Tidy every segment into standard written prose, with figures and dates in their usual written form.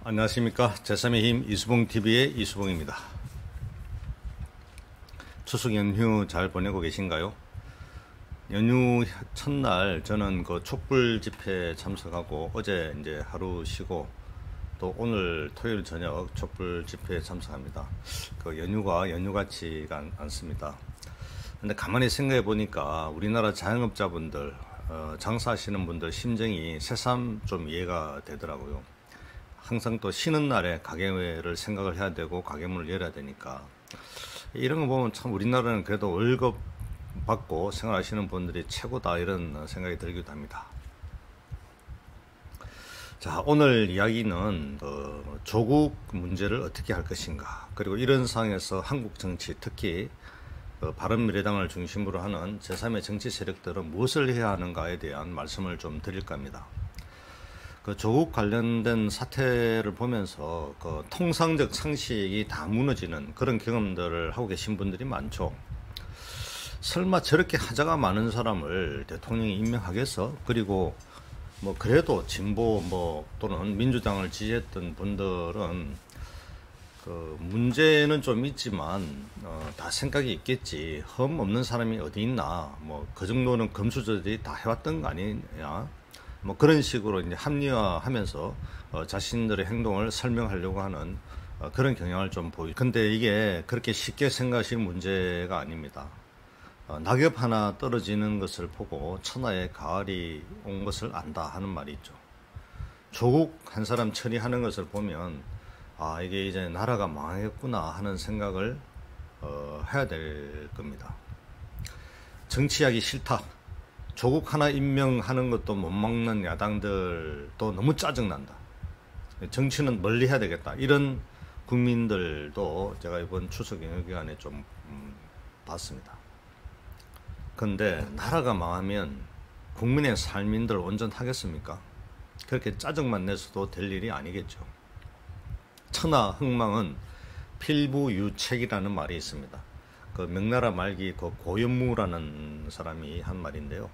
안녕하십니까. 제3의 힘 이수봉TV의 이수봉입니다. 추석 연휴 잘 보내고 계신가요? 연휴 첫날 저는 그 촛불 집회에 참석하고 어제 이제 하루 쉬고 또 오늘 토요일 저녁 촛불 집회에 참석합니다. 그 연휴가 연휴 같지가 않습니다. 근데 가만히 생각해 보니까 우리나라 자영업자분들, 장사하시는 분들 심정이 새삼 좀 이해가 되더라고요. 항상 또 쉬는 날에 가게를 생각을 해야 되고 가게문을 열어야 되니까 이런 거 보면 참 우리나라는 그래도 월급 받고 생활하시는 분들이 최고다 이런 생각이 들기도 합니다. 자, 오늘 이야기는 조국 문제를 어떻게 할 것인가, 그리고 이런 상황에서 한국 정치, 특히 바른미래당을 중심으로 하는 제3의 정치 세력들은 무엇을 해야 하는가에 대한 말씀을 좀 드릴까 합니다. 그 조국 관련된 사태를 보면서 그 통상적 상식이 다 무너지는 그런 경험들을 하고 계신 분들이 많죠. 설마 저렇게 하자가 많은 사람을 대통령이 임명하겠어? 그리고 뭐 그래도 진보 뭐 또는 민주당을 지지했던 분들은 그 문제는 좀 있지만 다 생각이 있겠지. 흠 없는 사람이 어디 있나? 뭐 그 정도는 금수저들이 다 해왔던 거 아니냐? 뭐 그런 식으로 이제 합리화하면서 자신들의 행동을 설명하려고 하는 그런 경향을 좀 보이죠. 근데 이게 그렇게 쉽게 생각하시는 문제가 아닙니다. 낙엽 하나 떨어지는 것을 보고 천하에 가을이 온 것을 안다 하는 말이 있죠. 조국 한 사람 처리하는 것을 보면 아, 이게 이제 나라가 망하겠구나 하는 생각을 해야 될 겁니다. 정치하기 싫다. 조국 하나 임명하는 것도 못 막는 야당들도 너무 짜증난다. 정치는 멀리 해야 되겠다. 이런 국민들도 제가 이번 추석 연휴 기간에 좀 봤습니다. 그런데 나라가 망하면 국민의 삶인들 온전하겠습니까? 그렇게 짜증만 내서도 될 일이 아니겠죠. 천하흥망은 필부유책이라는 말이 있습니다. 그 명나라 말기 그 고연무라는 사람이 한 말인데요.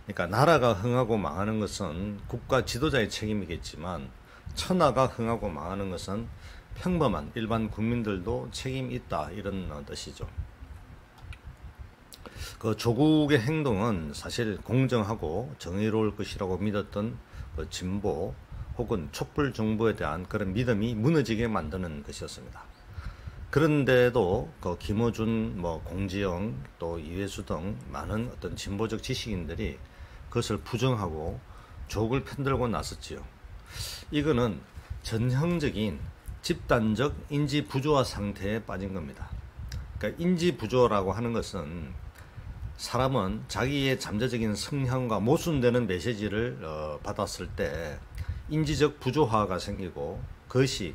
그러니까 나라가 흥하고 망하는 것은 국가 지도자의 책임이겠지만 천하가 흥하고 망하는 것은 평범한 일반 국민들도 책임이 있다 이런 뜻이죠. 그 조국의 행동은 사실 공정하고 정의로울 것이라고 믿었던 그 진보 혹은 촛불 정부에 대한 그런 믿음이 무너지게 만드는 것이었습니다. 그런데도 그 김어준, 뭐 공지영, 또 이회수 등 많은 어떤 진보적 지식인들이 그것을 부정하고 조국을 편들고 나섰지요. 이거는 전형적인 집단적 인지 부조화 상태에 빠진 겁니다. 그러니까 인지 부조라고 하는 것은 사람은 자기의 잠재적인 성향과 모순되는 메시지를 받았을 때 인지적 부조화가 생기고 그것이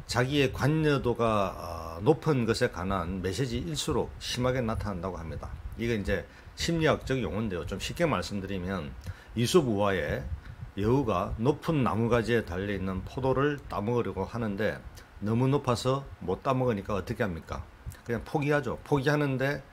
자기의 관여도가 높은 것에 관한 메시지일수록 심하게 나타난다고 합니다. 이게 이제 심리학적 용어인데요. 좀 쉽게 말씀드리면 이솝우화에 여우가 높은 나무가지에 달려있는 포도를 따먹으려고 하는데 너무 높아서 못 따먹으니까 어떻게 합니까? 그냥 포기하죠. 포기하는데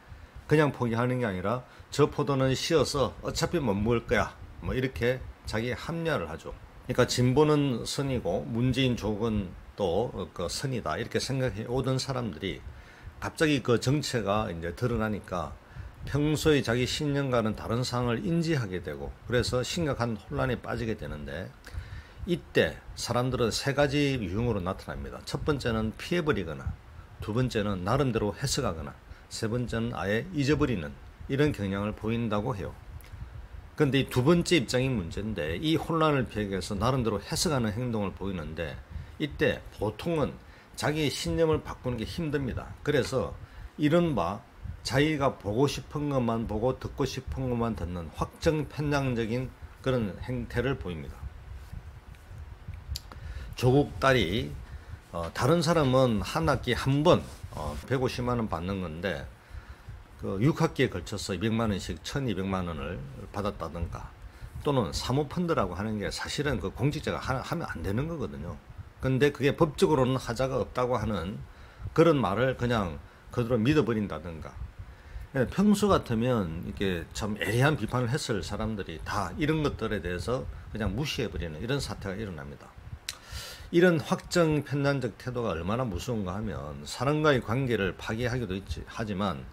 그냥 포기하는 게 아니라 저 포도는 쉬어서 어차피 못 먹을 거야. 뭐 이렇게 자기 합리화를 하죠. 그러니까 진보는 선이고 문재인 조국은 또 그 선이다 이렇게 생각해 오던 사람들이 갑자기 그 정체가 이제 드러나니까 평소에 자기 신념과는 다른 상황을 인지하게 되고 그래서 심각한 혼란에 빠지게 되는데 이때 사람들은 세 가지 유형으로 나타납니다. 첫 번째는 피해버리거나 두 번째는 나름대로 해석하거나 세 번째는 아예 잊어버리는 이런 경향을 보인다고 해요. 그런데 이 두 번째 입장이 문제인데 이 혼란을 피하기 위해서 나름대로 해석하는 행동을 보이는데 이때 보통은 자기의 신념을 바꾸는 게 힘듭니다. 그래서 이른바 자기가 보고 싶은 것만 보고 듣고 싶은 것만 듣는 확정 편향적인 그런 행태를 보입니다. 조국 딸이 다른 사람은 한 학기에 한 번 150만 원 받는 건데 그 6학기에 걸쳐서 200만 원씩 1200만 원을 받았다든가 또는 사모펀드라고 하는 게 사실은 그 공직자가 하면 안 되는 거거든요. 근데 그게 법적으로는 하자가 없다고 하는 그런 말을 그냥 그대로 믿어버린다든가 평소 같으면 이게 참 애매한 비판을 했을 사람들이 다 이런 것들에 대해서 그냥 무시해버리는 이런 사태가 일어납니다. 이런 확정 편향적 태도가 얼마나 무서운가 하면 사람과의 관계를 파괴하기도 하지만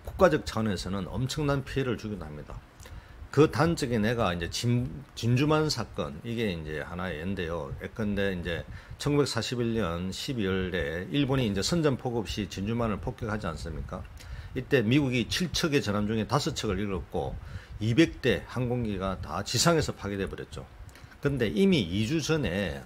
국가적 차원에서는 엄청난 피해를 주기도 합니다. 그 단적에 내가 이제 진주만 사건, 이게 이제 하나의 예인데요. 예컨대 이제 1941년 12월에 일본이 이제 선전포고 없이 진주만을 폭격하지 않습니까? 이때 미국이 7척의 전함 중에 5척을 잃었고 200대 항공기가 다 지상에서 파괴돼 버렸죠. 근데 이미 2주 전에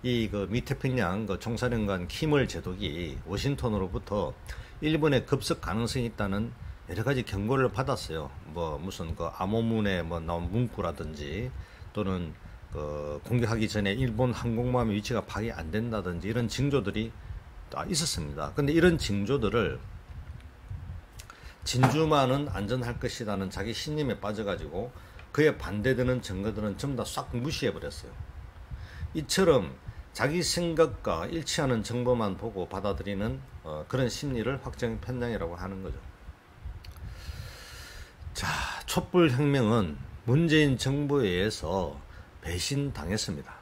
이 그 미태평양 그 총사령관 키물 제독이 워싱턴으로부터 일본의 급습 가능성이 있다는 여러 가지 경고를 받았어요. 뭐 무슨 그 암호문에 뭐 나온 문구라든지 또는 그 공격하기 전에 일본 항공모함의 위치가 파악이 안 된다든지 이런 징조들이 다 있었습니다. 근데 이런 징조들을 진주만은 안전할 것이라는 자기 신념에 빠져가지고 그에 반대되는 증거들은 전부 다 싹 무시해 버렸어요. 이처럼 자기 생각과 일치하는 정보만 보고 받아들이는 그런 심리를 확정 편향이라고 하는 거죠. 자, 촛불혁명은 문재인 정부에 의해서 배신당했습니다.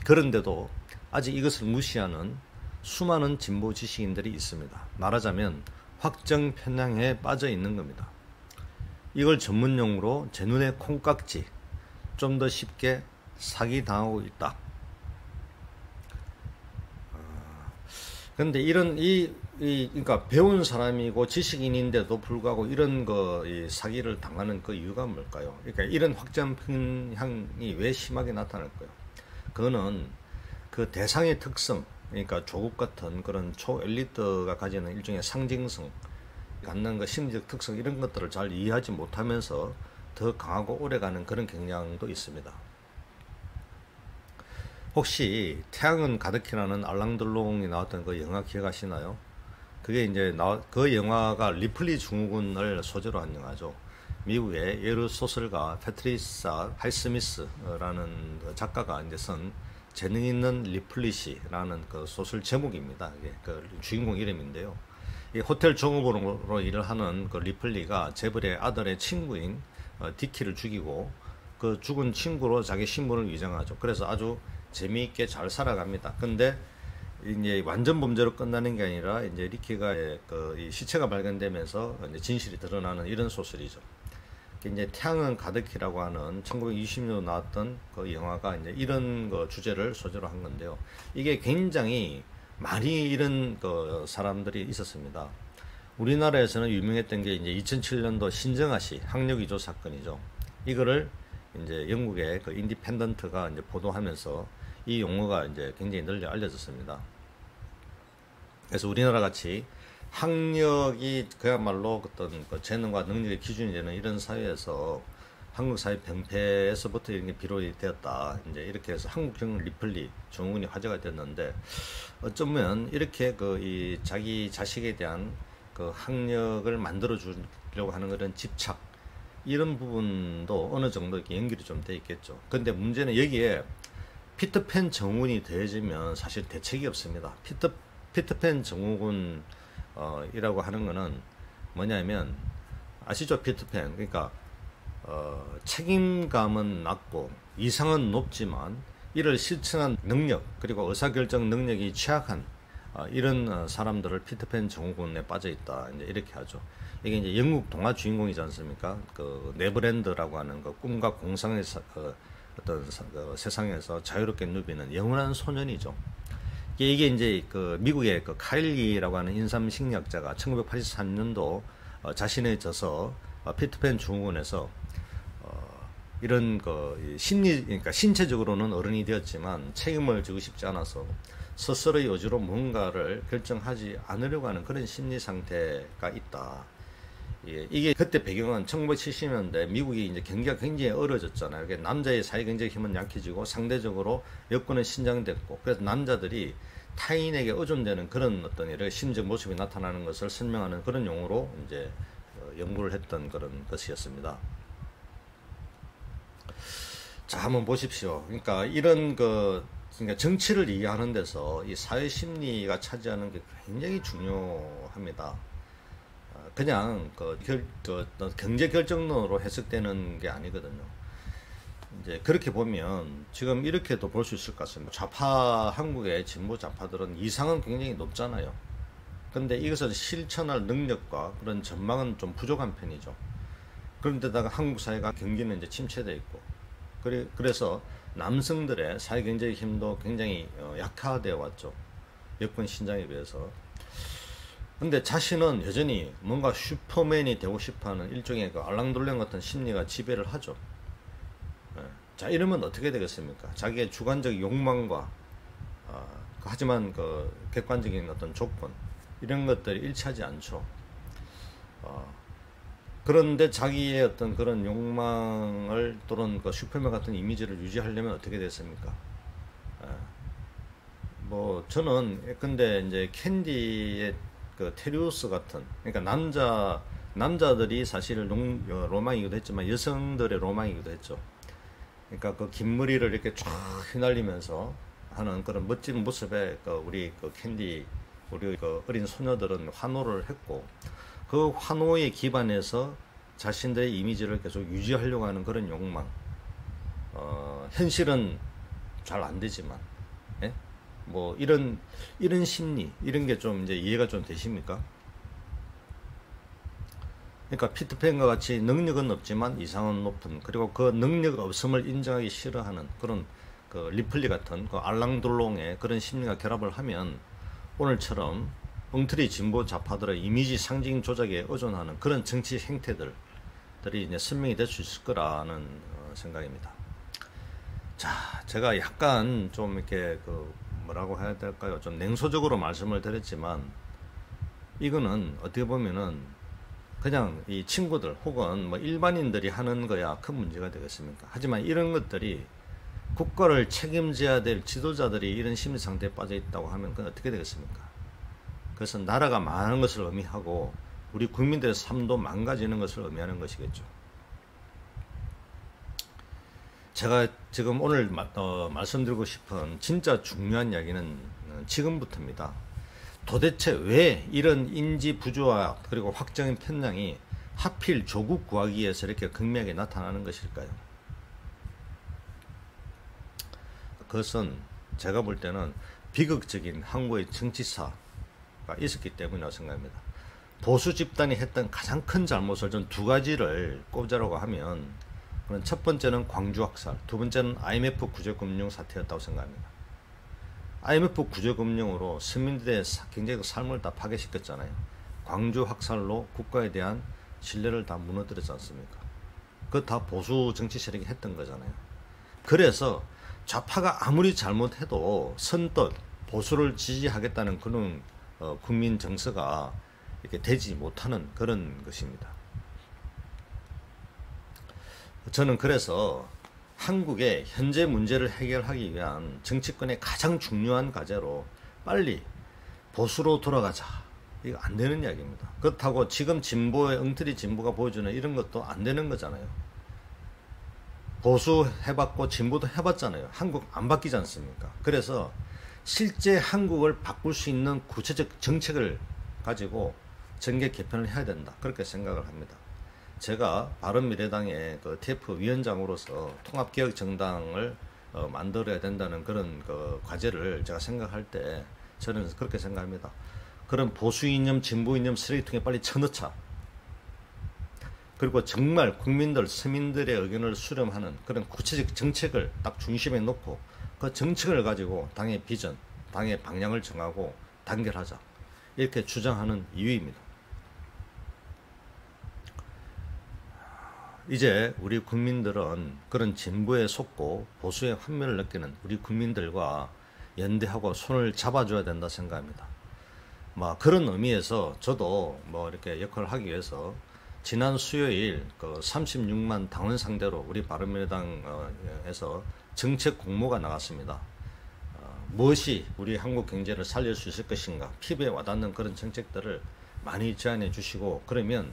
그런데도 아직 이것을 무시하는 수많은 진보 지식인들이 있습니다. 말하자면 확정 편향에 빠져 있는 겁니다. 이걸 전문용어로 제 눈에 콩깍지, 좀 더 쉽게 사기당하고 있다. 그런데 그러니까 배운 사람이고 지식인인데도 불구하고 이런 이 사기를 당하는 그 이유가 뭘까요? 그러니까 이런 확정 편향이 왜 심하게 나타날까요? 그거는 그 대상의 특성, 그러니까 조국 같은 그런 초엘리트가 가지는 일종의 상징성, 갖는 그 심리적 특성, 이런 것들을 잘 이해하지 못하면서 더 강하고 오래가는 그런 경향도 있습니다. 혹시 태양은 가득히라는 알랑들롱이 나왔던 그 영화 기억하시나요? 그게 이제 그 영화가 리플리 증후군을 소재로 한 영화죠. 미국의 예루 소설가 패트리사 하이스미스라는 그 작가가 이제 쓴 재능 있는 리플리시라는 그 소설 제목입니다. 이게 그 주인공 이름인데요. 이 호텔 종업원으로 일을 하는 그 리플리가 재벌의 아들의 친구인 디키를 죽이고 그 죽은 친구로 자기 신분을 위장하죠. 그래서 아주 재미있게 잘 살아갑니다. 근데 이제 완전 범죄로 끝나는 게 아니라 이제 리키가 이 시체가 발견되면서 이제 진실이 드러나는 이런 소설이죠. 이제 태양은 가득히라고 하는 1920년도 나왔던 그 영화가 이제 이런 그 주제를 소재로 한 건데요. 이게 굉장히 많이 이런 그 사람들이 있었습니다. 우리나라에서는 유명했던 게 이제 2007년도 신정아씨 학력위조 사건이죠. 이거를 이제 영국의 그 인디펜던트가 이제 보도하면서 이 용어가 이제 굉장히 널리 알려졌습니다. 그래서 우리나라 같이 학력이 그야말로 어떤 그 재능과 능력의 기준이 되는 이런 사회에서 한국 사회 병폐에서부터 이런 게 비롯이 되었다. 이제 이렇게 해서 한국형 리플리 증후군이 화제가 됐는데, 어쩌면 이렇게 이 자기 자식에 대한 그 학력을 만들어 주려고 하는 그런 집착, 이런 부분도 어느 정도 이렇게 연결이 좀 돼 있겠죠. 근데 문제는 여기에 피터팬 증후군이 더해지면 사실 대책이 없습니다. 피터팬 증후군 이라고 하는 거는 뭐냐면, 아시죠? 피터팬. 그러니까 책임감은 낮고 이상은 높지만 이를 실천한 능력, 그리고 의사결정 능력이 취약한 이런 사람들을 피터팬 증후군에 빠져 있다. 이제 이렇게 하죠. 이게 이제 영국 동화 주인공이지 않습니까? 그 네버랜드라고 하는 그 꿈과 공상의 어떤 세상에서 자유롭게 누비는 영원한 소년이죠. 이게 이제 그 미국의 그 카일리라고 하는 인삼 심리학자가 1983년도 자신의 저서 피터팬 증후군에서 이런 그러니까 신체적으로는 어른이 되었지만 책임을 지고 싶지 않아서 스스로의 의지로 뭔가를 결정하지 않으려고 하는 그런 심리 상태가 있다. 이게 그때 배경은 1970년대 미국이 이제 경기가 굉장히 어려졌잖아요. 남자의 사회경제 힘은 약해지고 상대적으로 여건은 신장됐고, 그래서 남자들이 타인에게 의존되는 그런 어떤 여러 심적 모습이 나타나는 것을 설명하는 그런 용어로 이제 연구를 했던 그런 것이었습니다. 자, 한번 보십시오. 그러니까 이런 그러니까 정치를 이해하는 데서 이 사회 심리가 차지하는 게 굉장히 중요합니다. 그냥 경제 결정론으로 해석되는 게 아니거든요. 이제 그렇게 보면 지금 이렇게도 볼 수 있을 것 같습니다. 좌파, 한국의 진보 좌파들은 이상은 굉장히 높잖아요. 근데 이것을 실천할 능력과 그런 전망은 좀 부족한 편이죠. 그런데다가 한국 사회가 경기는 이제 침체되어 있고, 그래서 남성들의 사회 경제의 힘도 굉장히 약화되어 왔죠. 여권 신장에 비해서. 근데 자신은 여전히 뭔가 슈퍼맨이 되고 싶어하는 일종의 그 알랑돌랭 같은 심리가 지배를 하죠. 자, 이러면 어떻게 되겠습니까? 자기의 주관적 욕망과 하지만 그 객관적인 어떤 조건, 이런 것들이 일치하지 않죠. 그런데 자기의 어떤 그런 욕망을 또는 그 슈퍼맨 같은 이미지를 유지하려면 어떻게 됐습니까? 뭐 저는 근데 이제 캔디의 그 테리우스 같은, 그러니까 남자들이 사실 로망이기도 했지만 여성들의 로망이기도 했죠. 그러니까 그 긴 머리를 이렇게 쫙 휘날리면서 하는 그런 멋진 모습에 우리 그 캔디, 우리 그 어린 소녀들은 환호를 했고, 그 환호에 기반해서 자신들의 이미지를 계속 유지하려고 하는 그런 욕망. 현실은 잘 안 되지만, 예? 뭐 이런 심리, 이런 게 좀 이제 이해가 좀 되십니까? 그러니까 피터팬과 같이 능력은 없지만 이상은 높은, 그리고 그 능력 없음을 인정하기 싫어하는 그런 그 리플리 같은 그 알랑돌롱의 그런 심리가 결합을 하면 오늘처럼 엉터리 진보 좌파들의 이미지 상징 조작에 의존하는 그런 정치 행태들이 이제 설명이 될 수 있을 거라는 생각입니다. 자, 제가 약간 좀 이렇게 그 뭐라고 해야 될까요? 좀 냉소적으로 말씀을 드렸지만, 이거는 어떻게 보면은 그냥 이 친구들 혹은 뭐 일반인들이 하는 거야 큰 문제가 되겠습니까? 하지만 이런 것들이 국가를 책임져야 될 지도자들이 이런 심리 상태에 빠져 있다고 하면 그건 어떻게 되겠습니까? 그래서 나라가 망하는 것을 의미하고 우리 국민들의 삶도 망가지는 것을 의미하는 것이겠죠. 제가 지금 오늘 말씀드리고 싶은 진짜 중요한 이야기는 지금부터입니다. 도대체 왜 이런 인지 부조화 그리고 확정인 편향이 하필 조국 구하기에서 이렇게 극명하게 나타나는 것일까요? 그것은 제가 볼 때는 비극적인 한국의 정치사가 있었기 때문이라고 생각합니다. 보수 집단이 했던 가장 큰 잘못을 전 두 가지를 꼽자라고 하면, 그건 첫 번째는 광주 학살, 두 번째는 IMF 구제금융 사태였다고 생각합니다. IMF 구제금융으로 서민들의 굉장히 삶을 다 파괴시켰잖아요. 광주 학살로 국가에 대한 신뢰를 다 무너뜨렸지 않습니까? 그거 다 보수 정치 세력이 했던 거잖아요. 그래서 좌파가 아무리 잘못해도 선뜻 보수를 지지하겠다는 그런 국민 정서가 이렇게 되지 못하는 그런 것입니다. 저는 그래서 한국의 현재 문제를 해결하기 위한 정치권의 가장 중요한 과제로 빨리 보수로 돌아가자, 이거 안 되는 이야기입니다. 그렇다고 지금 진보의 엉터리 진보가 보여주는 이런 것도 안 되는 거잖아요. 보수 해봤고 진보도 해봤잖아요. 한국 안 바뀌지 않습니까? 그래서 실제 한국을 바꿀 수 있는 구체적 정책을 가지고 정계 개편을 해야 된다, 그렇게 생각을 합니다. 제가 바른미래당의 그 TF 위원장으로서 통합개혁정당을 만들어야 된다는 그런 그 과제를 제가 생각할 때 저는 그렇게 생각합니다. 그런 보수 이념, 진보 이념 쓰레기통에 빨리 쳐넣자. 그리고 정말 국민들, 서민들의 의견을 수렴하는 그런 구체적 정책을 딱 중심에 놓고 그 정책을 가지고 당의 비전, 당의 방향을 정하고 단결하자, 이렇게 주장하는 이유입니다. 이제 우리 국민들은 그런 진보에 속고 보수의 환멸을 느끼는 우리 국민들과 연대하고 손을 잡아줘야 된다 생각합니다. 그런 의미에서 저도 이렇게 역할을 하기 위해서 지난 수요일 그 36만 당원 상대로 우리 바른미래당에서 정책 공모가 나갔습니다. 무엇이 우리 한국 경제를 살릴 수 있을 것인가, 피부에 와닿는 그런 정책들을 많이 제안해 주시고, 그러면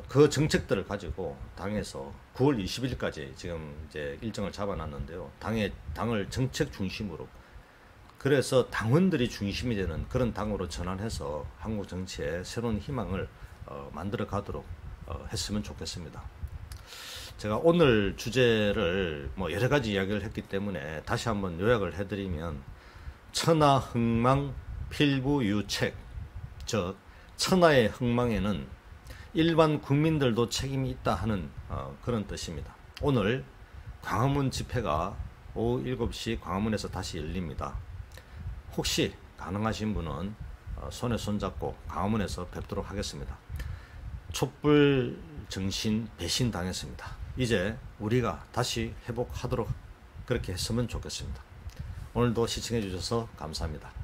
그 정책들을 가지고 당에서 9월 20일까지 지금 이제 일정을 잡아놨는데요. 당을 정책 중심으로, 그래서 당원들이 중심이 되는 그런 당으로 전환해서 한국 정치에 새로운 희망을 만들어 가도록 했으면 좋겠습니다. 제가 오늘 주제를 뭐 여러 가지 이야기를 했기 때문에 다시 한번 요약을 해드리면, 천하흥망 필부유책, 즉 천하의 흥망에는 일반 국민들도 책임이 있다 하는 그런 뜻입니다. 오늘 광화문 집회가 오후 7시 광화문에서 다시 열립니다. 혹시 가능하신 분은 손에 손잡고 광화문에서 뵙도록 하겠습니다. 촛불 정신 배신 당했습니다. 이제 우리가 다시 회복하도록 그렇게 했으면 좋겠습니다. 오늘도 시청해 주셔서 감사합니다.